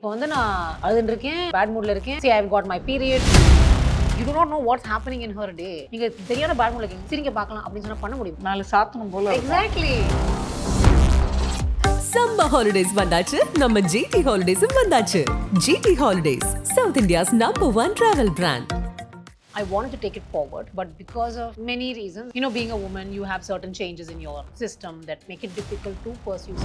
இப்போ வந்து நான் அழுதுன்னு இருக்கேன், பேட் மூட்ல இருக்கேன். See, I've got my period. You do not know what's happening in her day. நீங்க தெரியாத பேட் மூட்ல இருக்கீங்க, சிரிங்க பார்க்கலாம் அப்படின்னு சொன்னா பண்ண முடியும். நாலு சாத்தணும் போல. Exactly. சம்மர் ஹாலிடேஸ் வந்தாச்சு, நம்ம ஜிடி ஹாலிடேஸும் வந்தாச்சு. GT Holidays, South India's #1 travel brand. I wanted to take it forward, but because of many reasons, you know, being a woman, you have certain changes in your system that make it difficult to pursue.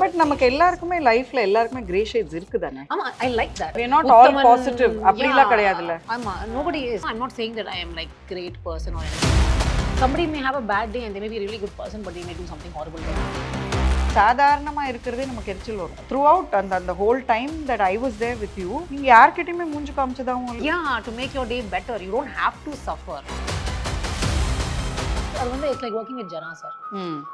But நமக்கு எல்லாருக்குமே லைஃப்ல எல்லாருக்குமே grey shades இருக்குதானே? ஆமா, I like that. We are not all positive. அப்படிலாம் கிடையாதுல. ஆமா, nobody is. I'm not saying that I am like great person or anything. Somebody may have a bad day and they may be a really good person, but they may do something horrible. சாதாரணமா இருக்கிறதே நமக்கு எரிச்சல் வரும். Throughout அந்த whole time that I was there with you, நீங்க யார்கிட்டயுமே மூஞ்சி காமிச்சதாவும் இல்ல. Yeah, to make your day better, you don't have to suffer. அது வந்து it's like working with Jana sir.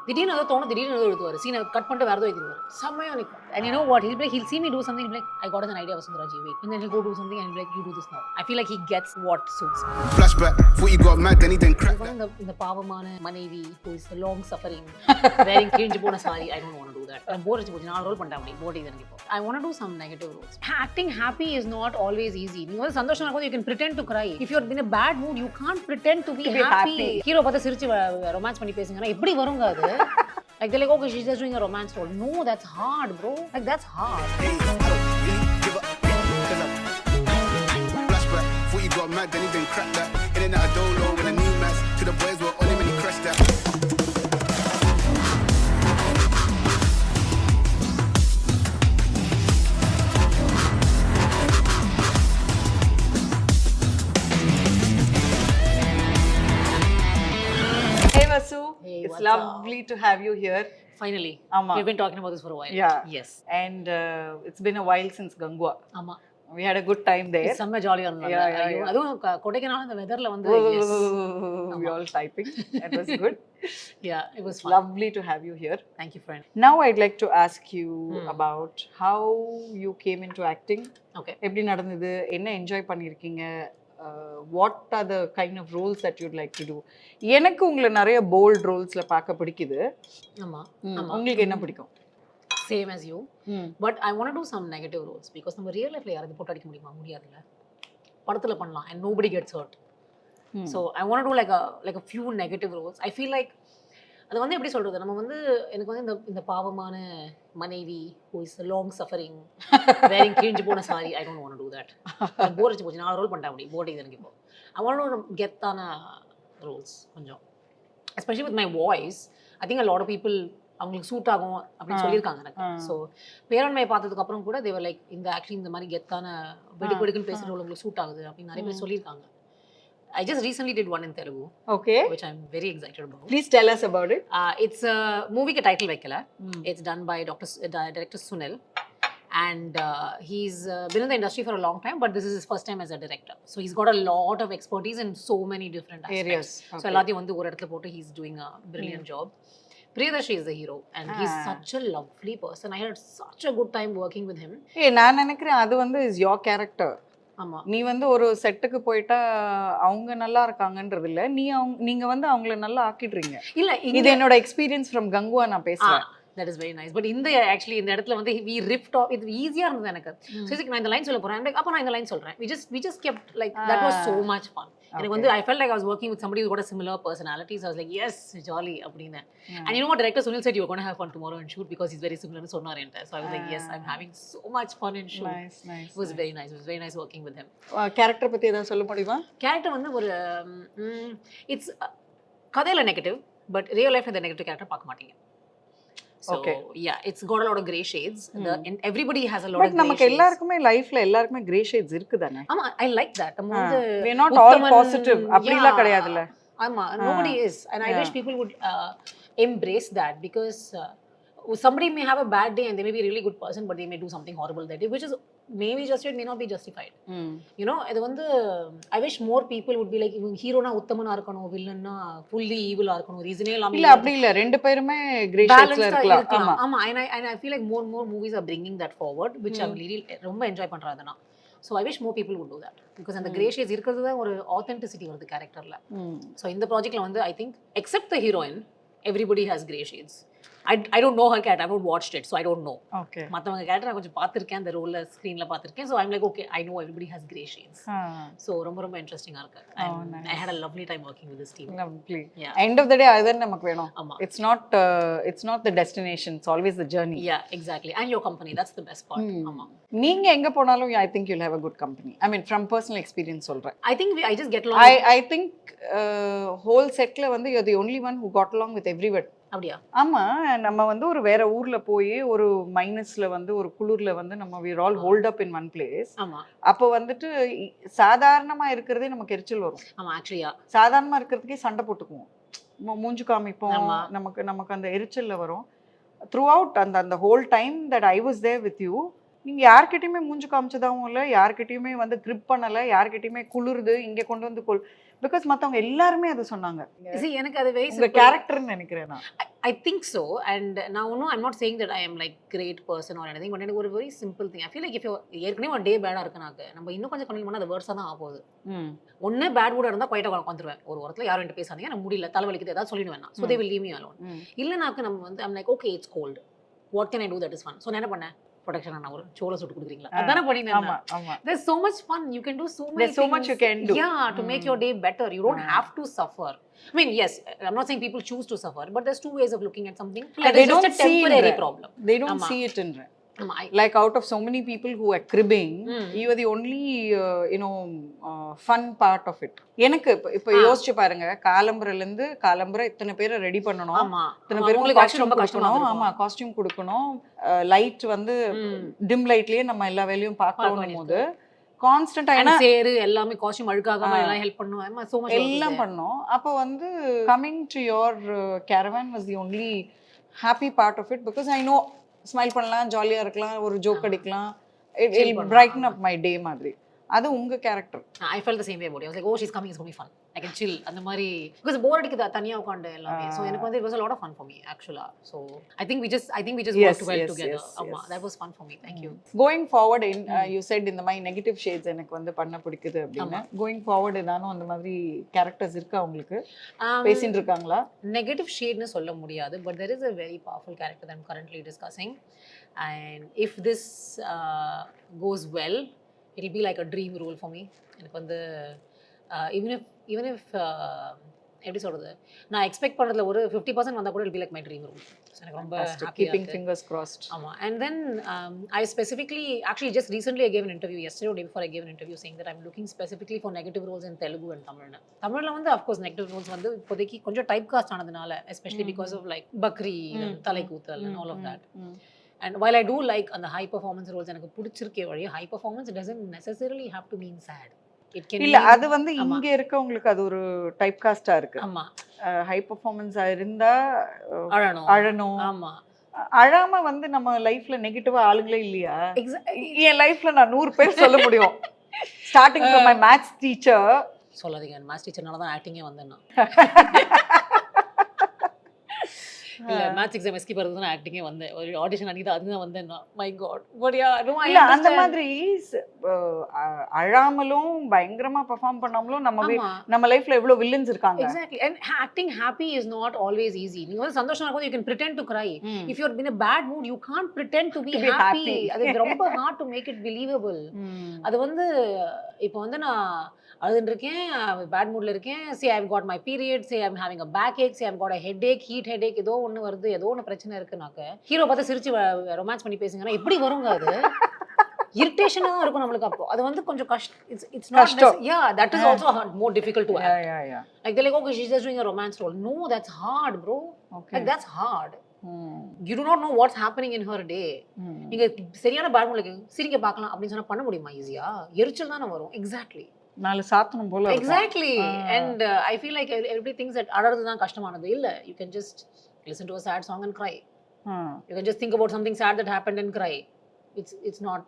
திடீர்னு ஏதோ தோணும், திடீர்னு ஏதோ எழுதுவார், சீனை கட் பண்ணிட்டு வேற ஏதோ எழுதுவார், செம்மையா நிற்கும். And you know what, he'll see me do something, he'll be like, I got an idea, Vasundhara-ji, wait. And then he'll go do something and he'll be like, you do this now. I feel like he gets what suits me. Flashback, thought you got mad, then he didn't crack that. இந்த பாவமான மனைவி who is long suffering, wearing கிழிஞ்சு போன sorry, I don't want to do that. நான் போர் அடிச்சு போச்சு, நான் role பண்ணிட்டேன் அப்படி போட்டி எனக்கு இப்போ. I want to do some negative roles. Acting happy is not always easy. நீங்க வந்து சந்தோஷமா இருக்கும்போது you can pretend to cry. If you're in a bad mood, you can't pretend to be happy. Hero பார்த்து சிரிச்சு romance பண்ணி பேசுங்கன்னா எப்படி வருங்க அது? Like they're like, okay, she's just doing a romance role. No, that's hard, bro. Like that's hard. Flashback, thought you got mad, then he didn't crack that. In and out of dolo when a new match to the boys were only when he crashed that. Vasu, Hey, it's lovely to have you here. Finally. Amma. We've been talking about this for a while. Yeah. Yes. And it's been a while since Gangua. ஆமா. We had a good time there. செம்ம ஜாலியா இருந்தாங்க. ஐயோ, அதுவும் கொடைக்கானல் அந்த வெதர்ல வந்து yes. We all typing. It was good. Yeah, it was fun. Lovely to have you here. Thank you, friend. Now I'd like to ask you about how you came into acting. Okay. எப்படி நடந்தது? என்ன enjoy பண்ணிருக்கீங்க? What are the kind of roles that you'd like to do? எனக்கு உங்களை நிறைய bold roleஸ்ல பார்க்க பிடிக்குது. ஆமா. உங்களுக்கு என்ன பிடிக்கும்? Same as you. But I want to do some negative roles because நம்ம real lifeல யாராவது போட்டு அடிக்க முடியாதுல்ல. படத்துல பண்ணலாம் and nobody gets hurt. So I want to do like a few negative roles. I feel like அது வந்து எப்படி சொல்றது, நம்ம வந்து எனக்கு வந்து இந்த பாவமான மனைவி who is long suffering, wearing கிழிஞ்சு போன sorry, I don't want to do that. போர் அடிச்சு போச்சு, நான் ரோல் பண்ணிட்டேன் அப்படி போட்டி எனக்கு இப்போ. I want to கெத்தான ரோல்ஸ் கொஞ்சம், especially with my voice. I think a lot of people அவங்களுக்கு சூட் ஆகும் அப்படின்னு சொல்லியிருக்காங்க எனக்கு. ஸோ பேரன்மை பார்த்ததுக்கு அப்புறம் கூட they were like, இந்த ஆக்சுவலி இந்த மாதிரி கெத்தான வெடுக்குன்னு பேசுகிற ரோல் உங்களுக்கு சூட் ஆகுது அப்படின்னு நிறைய பேர் சொல்லியிருக்காங்க. I just recently did one in Telugu. Okay. Which I'm very excited about. Please tell us about it. It's a movie ke title vekkala. It's done by director Sunil. And he's been in the industry for a long time, but this is his first time as a director. So he's got a lot of expertise in so many different aspects. Areas. Okay. So எல்லாத்தையும் வந்து ஒரு இடத்துல போட்டு he's doing a brilliant job. Priyadarshi is the hero and he's such a lovely person. I had such a good time working with him. நான் நினைக்கிறேன் அது வந்து is your character. ஆமா, நீ வந்து ஒரு செட்டுக்கு போயிட்டா அவங்க நல்லா இருக்காங்கன்றது இல்ல, நீங்க வந்து அவங்கள நல்லா ஆக்கிடுறீங்க. இல்ல, இது என்னோட எக்ஸ்பீரியன்ஸ் ஃப்ரம் கங்குவா நான் பேசுறேன். That is very nice. But actually இந்த இடத்துல வந்து we ripped off, இது ஈஸியா இருந்தது எனக்கு. So நான் இந்த லைன் சொல்ல போறேன், அப்ப நான் இந்த லைன் சொல்றேன். We just kept like that was so much fun. எனக்கு வந்து I felt like I was working with somebody who got a similar personality. So I was like, yes, jolly அப்படினே. And you know what, director Sunil said you were going to have fun tomorrow and shoot because he's very similar to சொன்னார் என்கிட்ட. So I was like, yes, I'm having so much fun in shoot. Nice. It was very nice. It was very nice working with him. Character பத்தி ஏதாவது சொல்ல முடியுமா? Character வந்து ஒரு it's கதையில negative, but real லைஃப்ல இந்த நெகட்டிவ் கேரக்டர் பார்க்க மாட்டீங்க. So yeah, it's got a lot of gray shades. And everybody has a lot of gray shades. நமக்கு எல்லாருக்குமே லைஃப்ல எல்லாருக்குமே gray shades இருக்குதானே? ஆமா, I like that. We are not all positive. அப்படிலாம் கிடையாதுல. ஆமா, nobody is. And I wish people would embrace that because somebody may have a bad day and they may be a really good person, but they may do something horrible that day, which is maybe justified, may not be justified. You know, இது வந்து I wish more people would be like, ஹீரோனா உத்தமனா இருக்கணும், வில்லன்னா fully evil இருக்கணும், ரீசனே இல்லாம. இல்ல அப்படி இல்ல, ரெண்டு பேருமே gray shadesல இருக்கலாம். ஆமா, and I feel like more movies are bringing that forward, which I'm really ரொம்ப என்ஜாய் பண்றேன் அதனா. So I wish more people would do that because அந்த gray shades இருக்கிறது தான் ஒரு authenticity வருது கேரக்டர்ல. So இந்த ப்ராஜெக்ட்ல வந்து I think except the heroine, everybody has gray shades. I don't know her character. I've not watched it, so I don't know. Okay மற்றவங்க கேரக்டர் நான் கொஞ்சம் பார்த்துருக்கேன், அந்த ரோலில் ஸ்க்ரீனில் பார்த்துருக்கேன். So I'm like okay, I know everybody has grey shades. ஸோ ரொம்ப ரொம்ப இன்ட்ரெஸ்டிங்காக இருக்கு. I had a lovely time working with this team. Lovely. Yeah. End of the day அதுதான் நமக்கு வேணும். ஆமா. It's not the destination, it's always the journey. Yeah, exactly. And your company, that's the best part. ஆமா. நீங்க எங்க போனாலும் I think you'll have a good company. I mean from personal experience சொல்றேன். I think I just get along. I think whole செட்ல வந்து you're the only one who got along with everyone. அப்படியா? ஆமா, நம்ம வந்து ஒரு வேற ஊர்ல போய் ஒரு மைனஸ்ல வந்து ஒரு குளிர்ல வந்து நம்ம we are all holed up in one place. ஆமா. அப்போ வந்துட்டு சாதாரணமா இருக்கிறதே நமக்கு எரிச்சல் வரும். ஆமா, ஆக்சுவலியா சாதாரணமா இருக்கிறதுக்கே சண்டை போட்டுக்குவோம், மூஞ்சு காமிப்போம், ஆமா. நமக்கு அந்த எரிச்சல்ல வரும். த்ரூ அவுட் அந்த whole time that I was there with you, நீங்க யார்கிட்டயுமே மூஞ்சு காமிச்சதாவும் இல்லை, யார்கிட்டயுமே வந்து ட்ரிப் பண்ணல, யார்கிட்டயுமே குளிருது இங்க கொண்டு வந்து பிகாஸ் மத்தவங்க எல்லாருமே அதை சொன்னாங்க. See, எனக்கு அது very உங்க கேரக்டர்னு நினைக்கிறேன் நான். I think so. And now I'm not saying that I am like great person or anything, but எனக்கு ஒரு very simple thing. I feel like if you ஏற்கனவே ஒரு டே பேடா இருக்குனாக்க நம்ம இன்னும் கொஞ்சம் கண்டினியூ பண்ணா அது வேர்ஸா தான் ஆகுது. ஒண்ணே பேட் மூடா இருந்தா குவைட்டா உட்காந்துருவேன் ஒரு வாரத்துல, யாரும் என்கிட்ட பேசாதீங்க, எனக்கு முடியல, தலைவலிக்குது, ஏதாவது சொல்லிடுவேன் நான். So they will leave me alone. இல்லனாக்க நம்ம வந்து I'm like okay, it's cold, what can I do that is fun? So நான் என்ன பண்ணேன், ப்ரொடக்ஷன் நான் ஒரு சோள சுட்டு கொடுக்குறீங்களா, அதானே பண்ணினேன். ஆமா ஆமா. There's so much fun, you can do so many There's so much you can do. Yeah, to make your day better. You don't have to suffer. I mean, yes, I'm not saying people choose to suffer, but there's two ways of looking at something. Like They don't see a temporary problem. They don't see it in like out of so many people who are cribbing, you are the only fun part of it. எனக்கு இப்ப யோசிச்சு பாருங்க, காலம்பரல இருந்து காலம்பர இத்தனை பேரை ready பண்ணணும், இத்தனை பேருக்கு காஸ்டியூம் ரொம்ப கஷ்டமா. ஆமா, காஸ்டியூம் கொடுக்கணும், லைட் வந்து டிம் லைட்லயே நம்ம எல்லா வேலையும் பார்க்கணும் போது கான்ஸ்டன்ட்டா சேரு எல்லாமே காஸ்டியூம் அழுக்காகாம எல்லாம் ஹெல்ப் பண்ணுவோம், so much எல்லாம் பண்ணோம். அப்போ வந்து coming to your caravan was the only happy part of it, because I know smile பண்ணலாம், ஜாலியா இருக்கலாம், ஒரு ஜோக் அடிக்கலாம், it will brighten up my day மாதிரி. அது உங்க character. I felt the same way about it. I was like, oh, she's coming, it's going to be fun. I can chill. அந்த மாதிரி because bore அடிக்குது தனியா உட்கார்ந்து எல்லாமே. So எனக்கு வந்து it was a lot of fun for me actually. So I think we just worked well together. ஆமா, that was fun for me. Thank you. Going forward in you said இந்த மாதிரி negative shades எனக்கு வந்து பண்ண பிடிக்குது அப்படினா, going forward ஏதானோ அந்த மாதிரி கேரக்டர்ஸ் இருக்கா உங்களுக்கு? பேசிட்டு இருக்காங்களா? நெகட்டிவ் ஷேட்னு சொல்ல முடியாது, but there is a very powerful character that I'm currently discussing, and if this goes well, it will be like a dream role for me. எனக்கு வந்து even if எப்படி சொல்றது, நான் எக்ஸ்பெக்ட் பண்றதுல ஒரு 50% வந்தா கூட it will be like my dream role. So எனக்கு ரொம்ப keeping fingers crossed. ஆமா. And then I specifically actually just recently I gave an interview yesterday or day before I gave an interview saying that I'm looking specifically for negative roles in Telugu and Tamil. தமிழ்ல வந்து of course negative roles வந்து இப்போதைக்கு கொஞ்சம் typecast ஆனதுனால, especially because of like பக்ரி Thalaikoothal and all of that. And while I do like அந்த high performance roles எனக்கு பிடிச்சிருக்கே வழி, high performance doesn't necessarily have to mean sad. It can இல்ல அது வந்து இங்க இருக்கவங்களுக்கு அது ஒரு டைப் காஸ்டா இருக்கு. ஆமா, ஹை பெர்ஃபார்மன்ஸா இருந்தா அழணும். ஆமா, அழாம வந்து நம்ம லைஃப்ல நெகட்டிவா ஆளுங்களே இல்லையா? என் லைஃப்ல நான் 100 பேர் சொல்ல முடியும். Starting from my maths teacher. சொல்லாதீங்க, மேத்ஸ் டீச்சர்னால தான் ஆக்டிங்கே வந்தேன் நான். இல்ல மேத்ஸ் எக்ஸாம் எஸ்கி பண்றது நான் ஆக்டிங்கே வந்தேன், ஒரு ஆடிஷன் அன்னைக்கு அதுதான் வந்தேன் நான். My god, but yeah no I இல்ல அந்த மாதிரி அழாமலும் பயங்கரமா பெர்ஃபார்ம் பண்ணாமலும் நம்ம லைஃப்ல எவ்வளவு வில்லன்ஸ் இருக்காங்க. Exactly. And acting happy is not always easy. நீங்க வந்து சந்தோஷமா இருக்கும்போது you can pretend to cry. If you're in a bad mood you can't pretend to be happy. அது ரொம்ப hard to make it believable. அது வந்து இப்போ வந்து நான் அழுதுட்டு இருக்கேன், பேட் மூட்ல இருக்கேன், say I've got my period, say I'm having a backache, say I've got a headache, heat headache, ஏதோ ஒன்று வருது, ஏதோ ஒன்று பிரச்சனை இருக்குனாக்க ஹீரோ பார்த்து சிரிச்சு ரொமான்ஸ் பண்ணி பேசுங்கன்னா எப்படி வருங்க? அது இரிட்டேஷனா தான் இருக்கும் நம்மளுக்கு. அப்போ அது வந்து கொஞ்சம் it's not yeah, that is also more difficult to act. Yeah. Like they're like, okay, she's just doing a romance role. No, that's hard, bro. Okay. Like that's hard. You do not know what's happening in her day. நீங்க சரியான bad மூட்ல சிரிக்க பார்க்கலாம் அப்படின்னு சொன்னா பண்ண முடியுமா? ஈஸியா எரிச்சல் தானே வரும். Exactly. நாலு சாத்தணும் போல. Exactly. And I feel like everybody thinks that அழறது தான் கஷ்டமானது. இல்ல, you can just listen to a sad song and cry. You can just think about something sad that happened and cry. It's not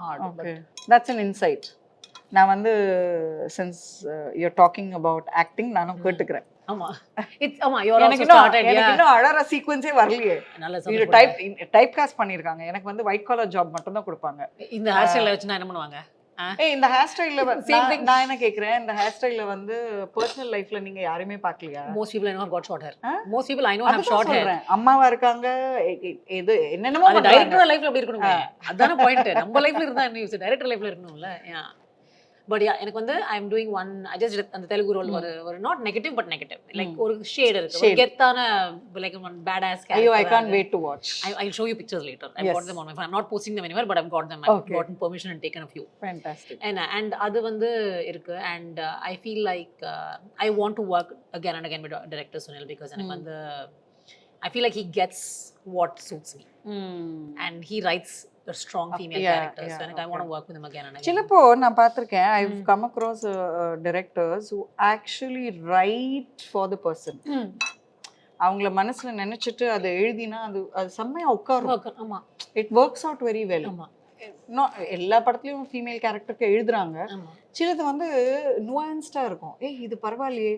hard. Okay. That's an insight. நான் வந்து since you're talking about acting நானும் கேட்டுக்கிறேன். ஆமா, you're also started. எனக்கு இன்னும் அழற சீக்வென்ஸே வரலையே. இது டைப் காஸ்ட் பண்ணிருக்காங்க. எனக்கு வந்து ஒயிட் காலர் ஜாப் மட்டும் தான் கொடுப்பாங்க. இந்த ஹேர் ஸ்டைல வச்சு நான் என்ன பண்ணுவாங்க? ஏய் இந்த ஹேர் ஸ்டைல்ல Same thing. நான் என்ன கேக்குறேன், இந்த ஹேர் ஸ்டைல்ல வந்து பர்சனல் லைஃப்ல நீங்க யாரையுமே பார்க்கலையா? Most people I know have got short hair. Most people I know have short hair. சொல்றேன், அம்மாவா இருக்காங்க, இது என்னென்னமோ அது பண்றாங்க. டைரக்டர் லைஃப்ல அப்படி இருக்கணுங்க. அதான பாயிண்ட். நம்ம லைஃப்ல இருந்தா என்ன யூஸ்? டைரக்டர் லைஃப்ல இருக்கணும்ல. Yeah. But yeah, எனக்கு வந்து I am doing one, I just did அந்த தெலுங்கு ரோல் ஒரு not negative but negative. Like ஒரு ஷேட் இருக்கு. ஒரு கெத்தான like one badass character. ஐயோ, I can't wait to watch. I'll show you pictures later. I've got them on my phone. I'm not posting them anywhere, but I've got them. I've gotten permission and taken a few. Fantastic. And அது வந்து இருக்கு. And I feel like I want to work again and again with director Sunil because எனக்கு வந்து I feel like he gets what suits me. And he writes a strong female character. So I want to work with him again and again. சிலப்போ நான் பார்த்திருக்கேன், I've come across directors who actually write for the person. அவங்கள மனசுல நினைச்சிட்டு அதை எழுதினா அது செம்மையா உட்காரும். ஆமா, it works out very well. ஆமா, எல்லா படத்துலயும் ஃபீமேல் கேரக்டருக்கு எழுதுறாங்க. சிலது வந்து nuanced-ஆ இருக்கும். ஏய் இது பரவாயில்லையே,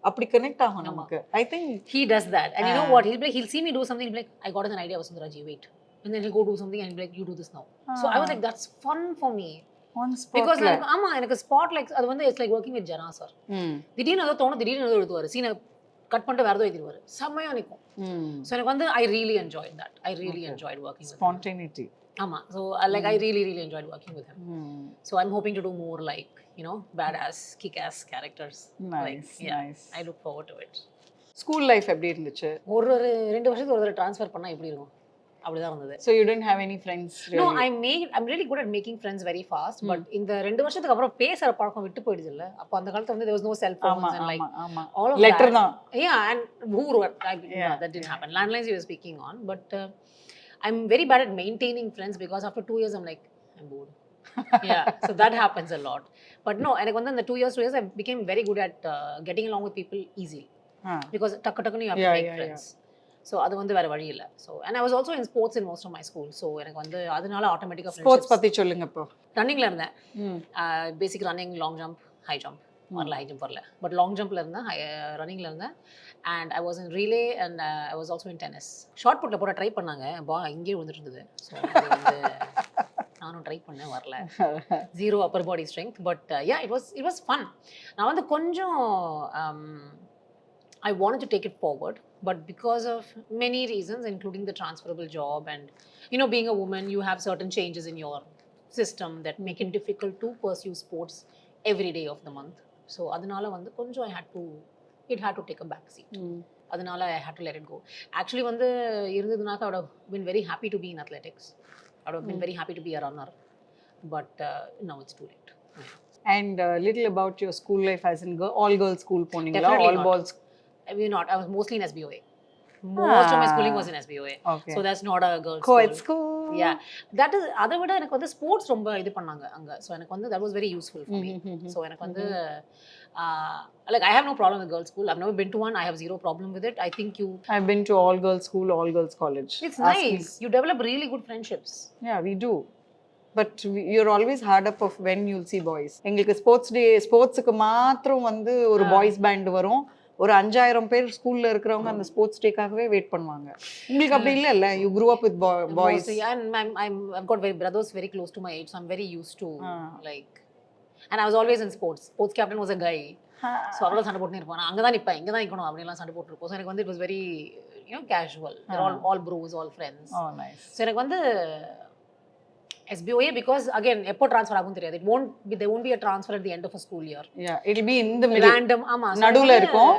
அப்படி கனெக்ட் ஆகும் நமக்கு. I think he does that. And you know what, he'll see me do something, he'll be like, I got an idea, Vasundhara-ji, wait. And then he'll go do something and he'll be like, you do this now. So I was like, that's fun for me. on spot. Because ஆமா, எனக்கு spot like அது வந்து it's like working with Jana sir. திடீர்னு ஏதோ தோணும், திடீர்னு ஏதோ எழுதுவாரு, சீனை கட் பண்ணிட்டு வேற ஏதோ எழுதிடுவாரு, செம்மையா நிற்கும். ஸோ எனக்கு வந்து I really enjoyed that. I really enjoyed working with him. Spontaneity. ஆமா, so like I really enjoyed working with him. So I'm hoping to do more like, you know, badass, kick-ass characters. Nice, nice. I look forward to it. School life எப்படி இருந்துச்சு? ஒரு 2 வருஷத்துக்கு ஒரு தடவை transfer பண்ணா எப்படி இருக்கும்? அப்படிதான் இருந்தது. So you didn't have any friends really? No, I'm really good at making friends very fast. But இந்த 2 வருஷத்துக்கு அப்புறம் பேசுற பழக்கம் விட்டு போயிடுது இல்ல. அப்ப அந்த காலத்துல வந்து there was no cell phones and like all of letter that. தான். Yeah, and who wrote? That didn't happen. Landlines you were speaking on, but I'm very bad at maintaining friends because after 2 years I'm like, I'm bored. Yeah, so that happens a lot. But no, எனக்கு வந்து இந்த 2 years I became very good at getting along with people easily. Because டக்குன்னு you have to make friends. So அது வந்து வேற வழி இல்ல. So and I was also in sports in most of my school. So எனக்கு வந்து அதனால ஆட்டோமேட்டிக்கா ஸ்போர்ட்ஸ் பத்தி சொல்லுங்க இப்போ. ரன்னிங்ல இருந்தேன். Basic running, long jump, high jump. வரல, ஹை ஜம்ப் வரல. பட் லாங் ஜம்ப்ல இருந்தேன், ரன்னிங்ல இருந்தேன். And I was in relay and I was also in tennis. Short புட்ல போட ட்ரை பண்ணாங்க. இங்கே விழுந்துட்டு இருந்தது. So அது வந்து நானும் ட்ரை பண்ணேன், வரல. 0 upper body strength. But yeah, it was fun. நான் வந்து கொஞ்சம் I wanted to take it forward, but because of many reasons, including the transferable job and, you know, being a woman, you have certain changes in your system that make it difficult to pursue sports every day of the month. So adanala vandu konjam it had to take a back seat. Adanala I had to let it go. Actually vandu irundadunaka I would have been very happy to be in athletics. I would have been very happy to be a runner, but now it's too late. And little about your school life, as in all girls school poningala, all boys? I was mostly in SBOA. Most of my schooling was in SBOA. Okay. So that's not a girls co-ed school. Yeah. That is அதை விட எனக்கு வந்து sports ரொம்ப இது பண்ணாங்க அங்க. So எனக்கு வந்து that was very useful for me. So எனக்கு வந்து like I have no problem with girls school. I've never been to one. I have zero problem with it. I think I've been to all girls school, all girls college. It's nice. You develop really good friendships. Yeah, we do. But you're always hard up of when you'll see boys. எங்களுக்கு ஸ்போர்ட்ஸ்க்கு மாத்திரம் வந்து ஒரு boys pant வரும். ஒரு 5000 பேர் ஸ்கூல்ல இருக்கிறவங்க அந்த ஸ்போர்ட்ஸ் டேக்காகவே வெயிட் பண்ணுவாங்க. உங்களுக்கு அப்படி இல்ல, you grew up with boys. And I've got brothers very close to my age, so I'm very used to like, and I was always in sports. Sports captain was a guy. So அவளோ சண்டை போட்டுனே இருப்பான், அங்க தான் நிப்பேன், இங்க தான் நிக்கணும் அப்படி எல்லாம் சண்டை போட்டுருப்போம். So எனக்கு வந்து it was very, you know, casual. They're all bros, all friends. Oh nice. So எனக்கு வந்து SBOA, because again எப்போ ட்ரான்ஸ்ஃபர் ஆகும் தெரியாது. There won't be a transfer at the end of a school year. Yeah, it'll be in the middle. Random. ஆமா, நடுவுல இருக்கும்.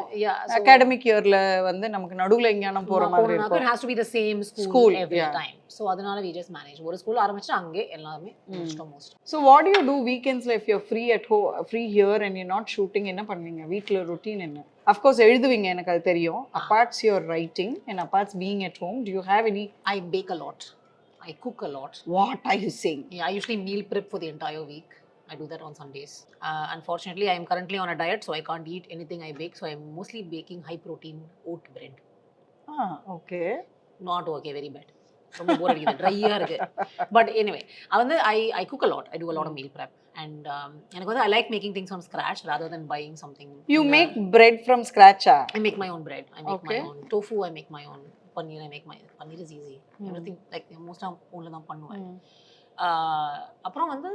Academic yearல வந்து நமக்கு நடுவுல எங்கயானு போற மாதிரி இருக்கும். It has to be the same school every time. So அதனால we just manage. ஒரு ஸ்கூல் ஆரம்பிச்சு அங்கே எல்லாமே முடிச்சிட்டோம் most. So what do you do weekends if you're free at home, free here and you're not shooting? என்ன பண்ணுவீங்க வீட்ல? routine என்ன? Of course எழுதுவீங்க, எனக்கு அது தெரியும். Apart your writing and apart being at home, do you have any? I bake a lot. I cook a lot. What are you saying? Yeah, I usually meal prep for the entire week. I do that on Sundays. Unfortunately, I am currently on a diet, so I can't eat anything I bake. So I'm mostly baking high protein oat bread. Okay. Not okay, very bad. ரொம்ப போர் அடிக்குது, ட்ரையா இருக்கு. But anyway, I cook a lot. I do a lot of meal prep. And எனக்கு வந்து I like making things from scratch rather than buying something. You make bread from scratch? I make my own bread. I make my own tofu. I make my own paneer. I make my paneer is easy. Everything like most of only தான் பண்ணுவேன். அப்புறம் வந்து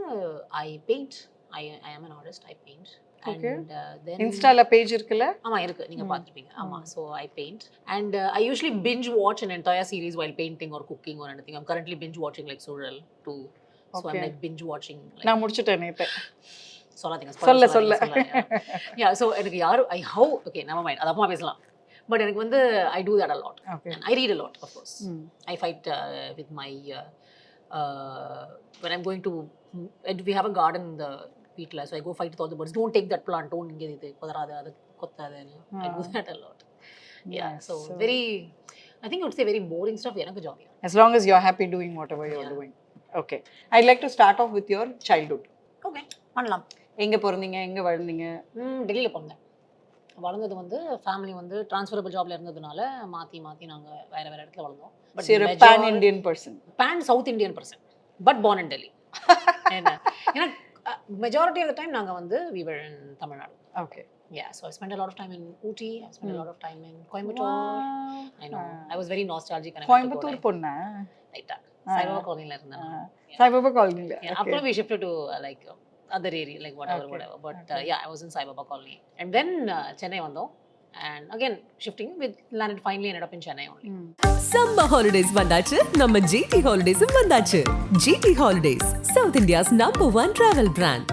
I paint. I am an artist. I paint. Okay. And then இன்ஸ்டால page இருக்குல்ல? ஆமா இருக்கு, நீங்க பார்த்திருப்பீங்க. ஆமா, so I paint and I usually binge watch an entire series while painting or cooking or anything. I'm currently binge watching like Sural too. So I'm like binge watching like நான் முடிச்சிட்டேன் நேத்து. சொல்லாதீங்க, சொல்ல. Yeah, so எனக்கு யாரு okay, never mind, அத அப்புறமா பேசலாம். பட் எனக்கு வந்து I do that a lot. Okay. And I read a lot, of course. I fight with my when I'm going to, and we have a garden in the வீட்ல, so I go fight with all the birds. Don't take that plant, don't இங்க இது கொதறாத, அது கொத்தாத. I do that a lot. Yeah, so very, I think I would say very boring stuff எனக்கு ஜாலியா. As long as you're happy doing whatever you're doing. Okay. I'd like to start off with your childhood. Okay, பண்ணலாம். எங்க பிறந்தீங்க, எங்க வளர்ந்தீங்க? டெல்லியில் பிறந்தேன். வளர்ந்தது வந்து family வந்து ட்ரான்ஸ்ஃபரபிள் ஜாப்ல இருந்ததுனால மாற்றி நாங்கள் வேற இடத்துல வளர்ந்தோம். But you're a pan-Indian person. South Indian person, but born in Delhi. ஏன்னா majority of the time நாங்கள் வந்து we were in Tamil Nadu. Okay. Yeah, so I spent a lot of time in Ooty. I spent a lot of time in Coimbatore. Wow. I know. I was very nostalgic. Coimbatore பொண்ணா? Right. Saiva காலனில இருந்தேன். Saibaba காலனில. Yeah, after we shifted to like other area, like whatever. But yeah, I was in Saibaba colony. And then Chennai vandom. And again, shifting, we landed finally ended up in Chennai only. Summer holidays வந்தாச்சு, நம்ம GT Holidays வந்தாச்சு. GT Holidays, South India's #1 travel brand.